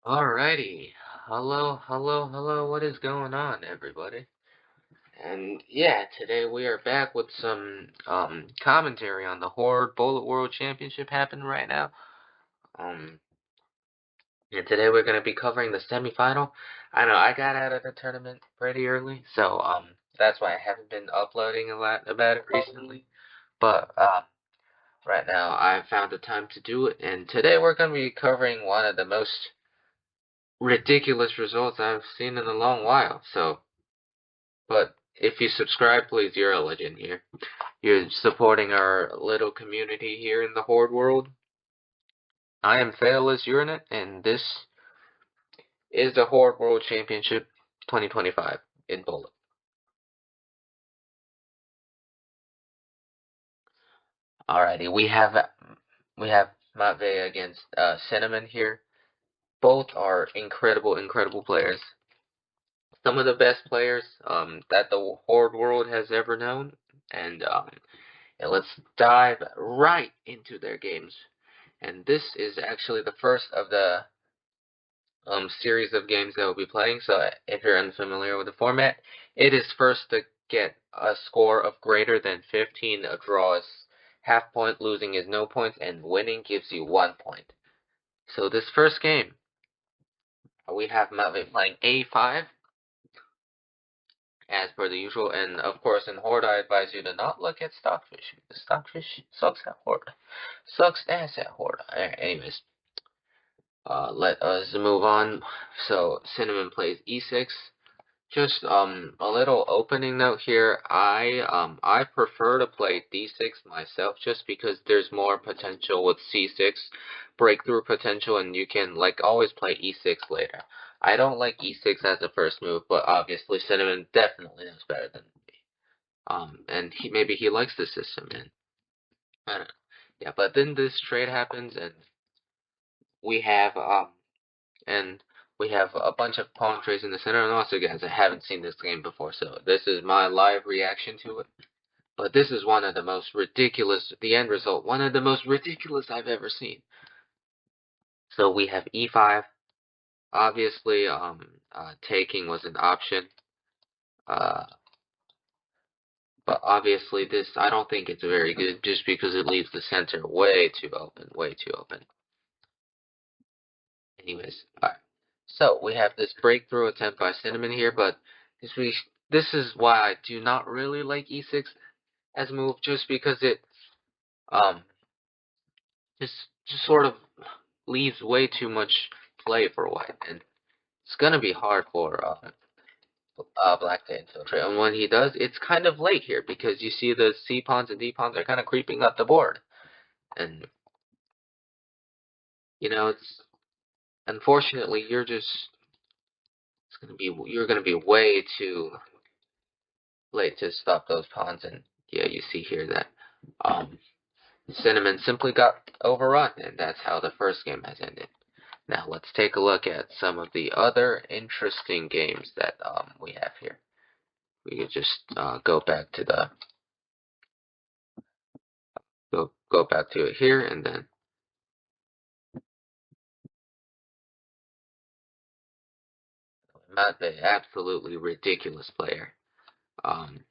Alrighty. Hello. What is going on, everybody? And yeah, today we are back with some commentary on the Horde Bullet World Championship happening right now. Um, and today we're gonna be covering the semifinal. I know I got out of the tournament pretty early, so that's why I haven't been uploading a lot about it recently. But right now I found the time to do it, and today we're gonna be covering one of the most ridiculous results I've seen in a long while. But if you subscribe, please, you're a legend here. You're supporting our little community here in the Horde world. I am Failless Urinate, and this is the Horde World Championship 2025 in Bullet. Alrighty, we have Matvey against Cinnamon here. Both are incredible players. Some of the best players that the Horde world has ever known, and let's dive right into their games. And this is actually the first of the series of games that we'll be playing. So if you're unfamiliar with the format, it is first to get a score of greater than 15. A draw is half point, losing is no points, and winning gives you 1 point. So this first game, we have Matvey playing A5, as per the usual, and of course in Horde I advise you to not look at Stockfish. Stockfish sucks at Horde. Sucks ass at Horde. Anyways, let us move on. So Cinnamon plays E6. Just a little opening note here. I prefer to play D6 myself just because there's more potential with C6, breakthrough potential, and you can like always play E6 later. I don't like E6 as a first move, but obviously Cinnamon definitely knows better than me. And maybe he likes the system, and I don't know. Yeah, but then this trade happens, we have um and we have a bunch of pawn trades in the center. And also, guys, I haven't seen this game before, so this is my live reaction to it. But this is one of the most ridiculous, the end result, one of the most ridiculous I've ever seen. So we have e5. Obviously, taking was an option. Uh, but obviously this, I don't think it's very good just because it leaves the center way too open, way too open. Anyways, alright. So we have this breakthrough attempt by Cinnamon here, but this is why I do not really like e6 as a move, just because it um just sort of leaves way too much play for white, and it's gonna be hard for black to infiltrate. And when he does, it's kind of late here because you see the c pawns and d pawns are kind of creeping up the board, and it's unfortunately you're gonna be way too late to stop those pawns, and yeah, you see here that Cinnamon simply got overrun, and that's how the first game has ended. Now let's take a look at some of the other interesting games that we have here. We could just go back to it here, and then not the absolutely ridiculous player. Um,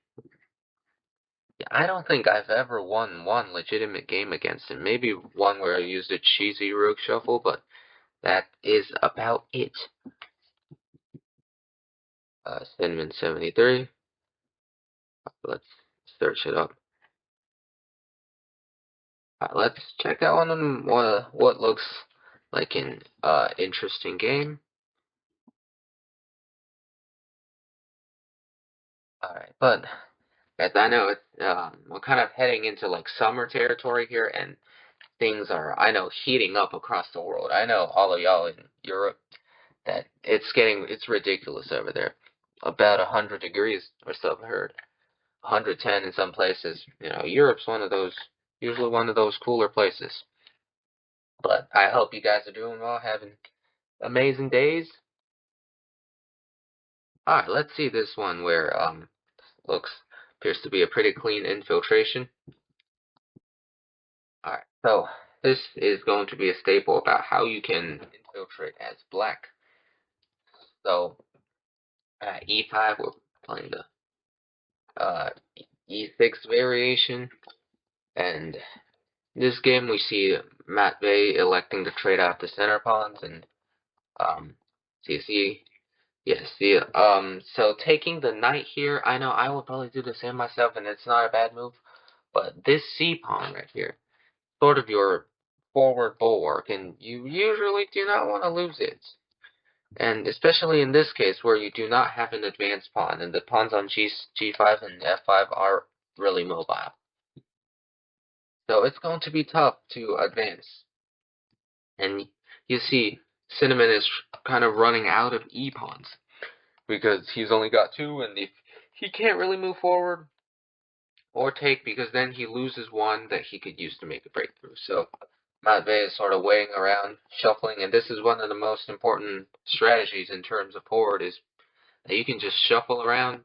yeah, I don't think I've ever won one legitimate game against him. Maybe one where I used a cheesy rook shuffle, but that is about it. Cinnamon 73. Let's search it up. Let's check out one of them, what looks like an interesting game. Alright, but as I know, we're kind of heading into like summer territory here, and things are, I know, heating up across the world. I know all of y'all in Europe that it's ridiculous over there. About 100 degrees or so, I've heard. 110 in some places. Europe's usually one of those cooler places. But I hope you guys are doing well, having amazing days. Alright, let's see this one where appears to be a pretty clean infiltration. Alright, so This is going to be a staple about how you can infiltrate as black. So at e5, we're playing the e6 variation, and this game we see Matt Bay electing to trade out the center pawns, and see, yes, so taking the knight here, I know I will probably do the same myself, and it's not a bad move, but this c pawn right here, sort of your forward bulwark, and you usually do not want to lose it. And especially in this case where you do not have an advanced pawn, and the pawns on g5 and f5 are really mobile. So it's going to be tough to advance. And you see, Cinnamon is kind of running out of e-pawns, because he's only got two, and if he can't really move forward or take, because then he loses one that he could use to make a breakthrough. So Matvey is sort of weighing around, shuffling, and this is one of the most important strategies in terms of Horde, is that you can just shuffle around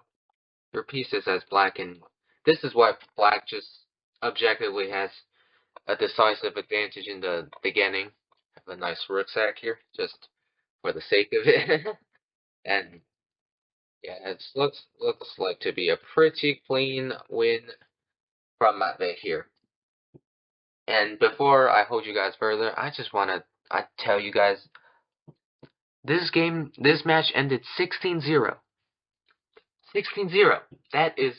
your pieces as black, and this is why black just objectively has a decisive advantage in the beginning. Have a nice rucksack here, just for the sake of it. And yeah, it looks like to be a pretty clean win from Matvey here. And before I hold you guys further, I just want to tell you guys, this match ended 16-0. 16-0. That is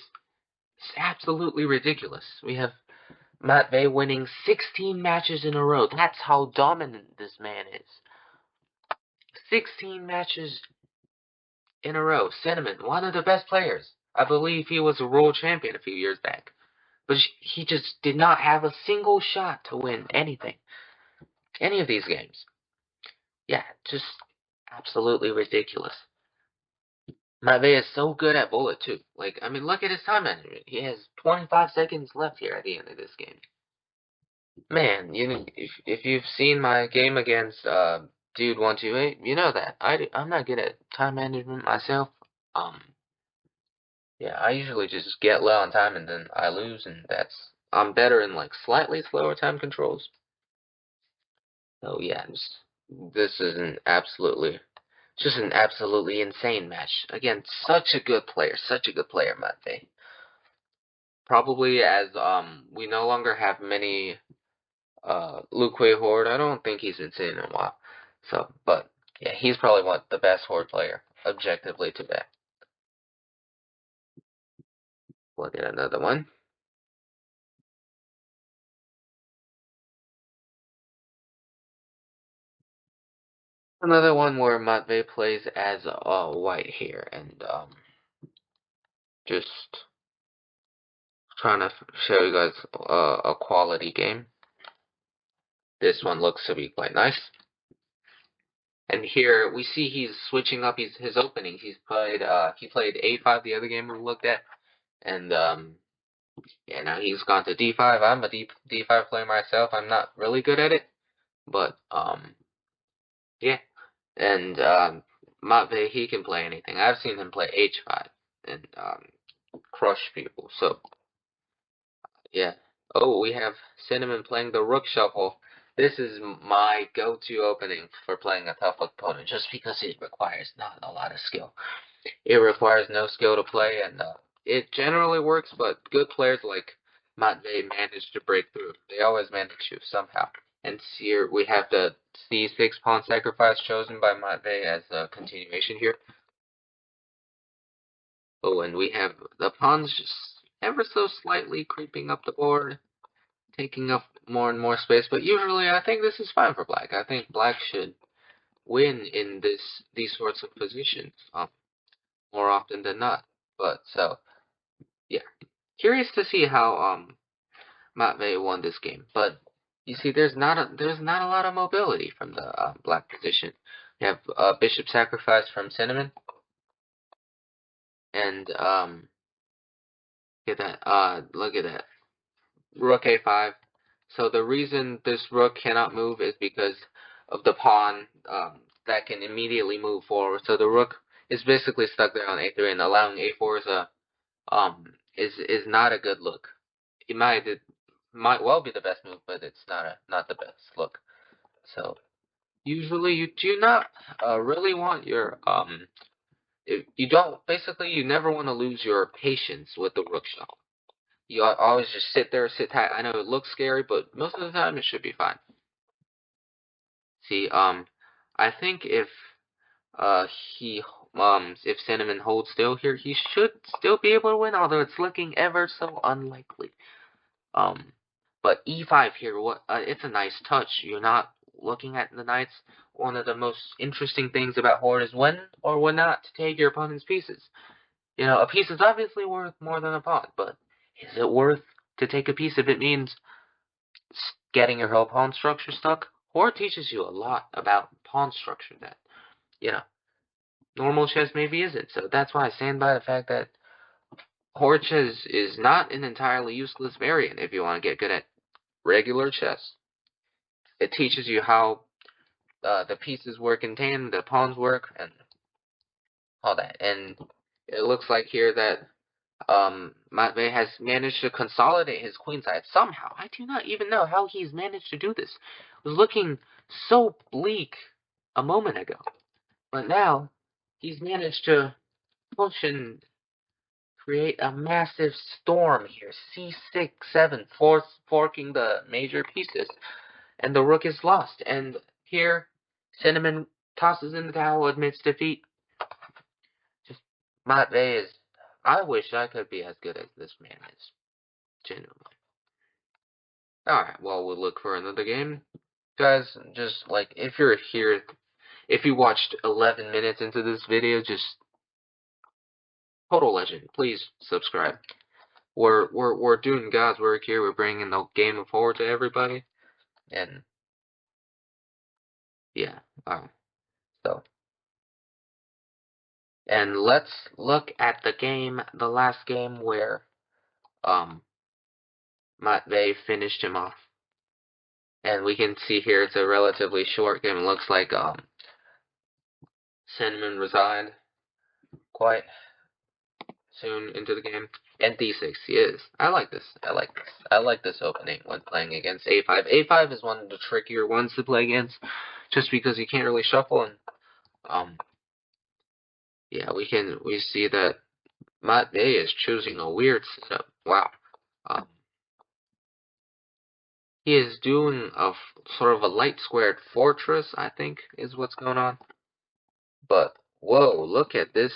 absolutely ridiculous. We have Matvey winning 16 matches in a row. That's how dominant this man is. 16 matches in a row. Cinnamon, one of the best players. I believe he was a world champion a few years back. But he just did not have a single shot to win anything. Any of these games. Yeah, just absolutely ridiculous. Matvey is so good at bullet, too. Like, I mean, look at his time management. He has 25 seconds left here at the end of this game. Man, if you've seen my game against Dude 128, you know that I'm not good at time management myself. Yeah, I usually just get low on time and then I lose, and I'm better in like slightly slower time controls. So yeah, this is just an absolutely insane match. Again, such a good player, Mate. Probably as we no longer have many Luke Horde. I don't think he's been sitting in a while. So, but yeah, he's probably the best Horde player, objectively today. Look at another one. Another one where Matvey plays as white here, and just trying to show you guys a quality game. This one looks to be quite nice. And here we see he's switching up his openings. He played a5 the other game we looked at, and yeah, now he's gone to d5. I'm a d5 player myself. I'm not really good at it, but yeah. And Matvey, he can play anything. I've seen him play h5 and crush people. So yeah. Oh, we have Cinnamon playing the rook shuffle. This is my go-to opening for playing a tough opponent, just because it requires not a lot of skill. It requires no skill to play, and it generally works, but good players like Matvey manage to break through. They always manage to somehow. And here we have the c6 pawn sacrifice chosen by Matvey as a continuation here. Oh, and we have the pawns just ever so slightly creeping up the board, taking up more and more space, but usually I think this is fine for black. I think black should win in these sorts of positions more often than not. But so yeah, curious to see how Matvey won this game. But you see, there's not a lot of mobility from the black position. You have bishop sacrifice from Cinnamon, and look at that, rook a5. So the reason this rook cannot move is because of the pawn that can immediately move forward. So the rook is basically stuck there on a3, and allowing a4 is not a good look. It might might well be the best move, but it's not the best look. So usually you do not really want your you don't basically you never want to lose your patience with the rook shuffle. You always just sit there, sit tight. I know it looks scary, but most of the time it should be fine. See, I think uh he if Cinnamon holds still here, he should still be able to win, although it's looking ever so unlikely. Um, but e5 here, it's a nice touch. You're not looking at the knights. One of the most interesting things about Horde is when or when not to take your opponent's pieces. You know, a piece is obviously worth more than a pawn, but is it worth to take a piece if it means getting your whole pawn structure stuck? Horde teaches you a lot about pawn structure that, you know, normal chess maybe isn't. So that's why I stand by the fact that Horde chess is not an entirely useless variant if you want to get good at regular chess. It teaches you how the pieces work in tandem, the pawns work, and all that. And it looks like here that Matvey has managed to consolidate his queen side somehow. I do not even know how he's managed to do this. It was looking so bleak a moment ago, but now he's managed to push and create a massive storm here. C6, 7, forking the major pieces, and the rook is lost. And here, Cinnamon tosses in the towel, admits defeat. Just Matvey is. I wish I could be as good as this man is. Genuinely. Alright, well, we'll look for another game. Guys, just, like, if you're here, if you watched 11 minutes into this video, just, total legend, please subscribe. We're doing God's work here. We're bringing the game of Horde to everybody. And, yeah, so. And let's look at the game, the last game where, Matvey finished him off. And we can see here it's a relatively short game. It looks like, Cinnamon resigned quite soon into the game. And d6, yes. I like this. I like this. I like this opening when playing against a5. a5 is one of the trickier ones to play against, just because you can't really shuffle. And yeah, we see that Matvey is choosing a weird setup. Wow. Um, he is doing a sort of a light squared fortress, I think, is what's going on. But whoa, look at this.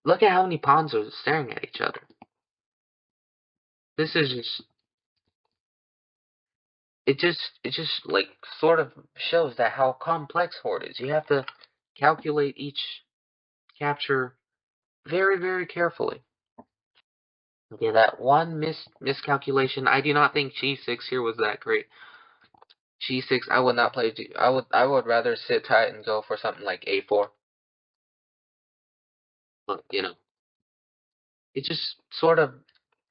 Look at how many pawns are staring at each other. This is just it just like sort of shows that how complex Horde is. You have to calculate each capture very, very carefully. Okay, that one miscalculation. I do not think G6 here was that great. G6, I would not play. I would rather sit tight and go for something like A4. But you know, it just sort of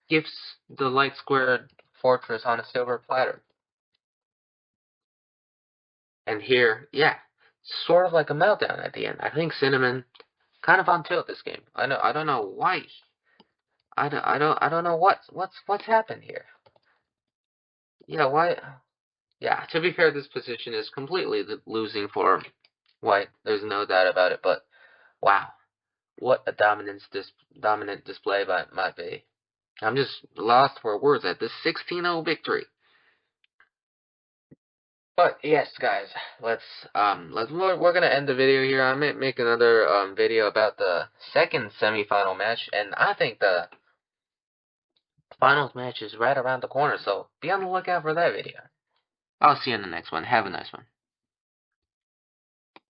gives the light squared fortress on a silver platter. And here, yeah, sort of like a meltdown at the end. I think Cinnamon kind of on tilt this game. I don't know why. I don't know what's happened here. Yeah, why? Yeah, to be fair, this position is completely losing for White. There's no doubt about it. But wow, what a dominant display by Matvey. I'm just lost for words at this 16-0 victory. But yes, guys, we're gonna end the video here. I might make another video about the second semifinal match, and I think the finals match is right around the corner. So be on the lookout for that video. I'll see you in the next one. Have a nice one.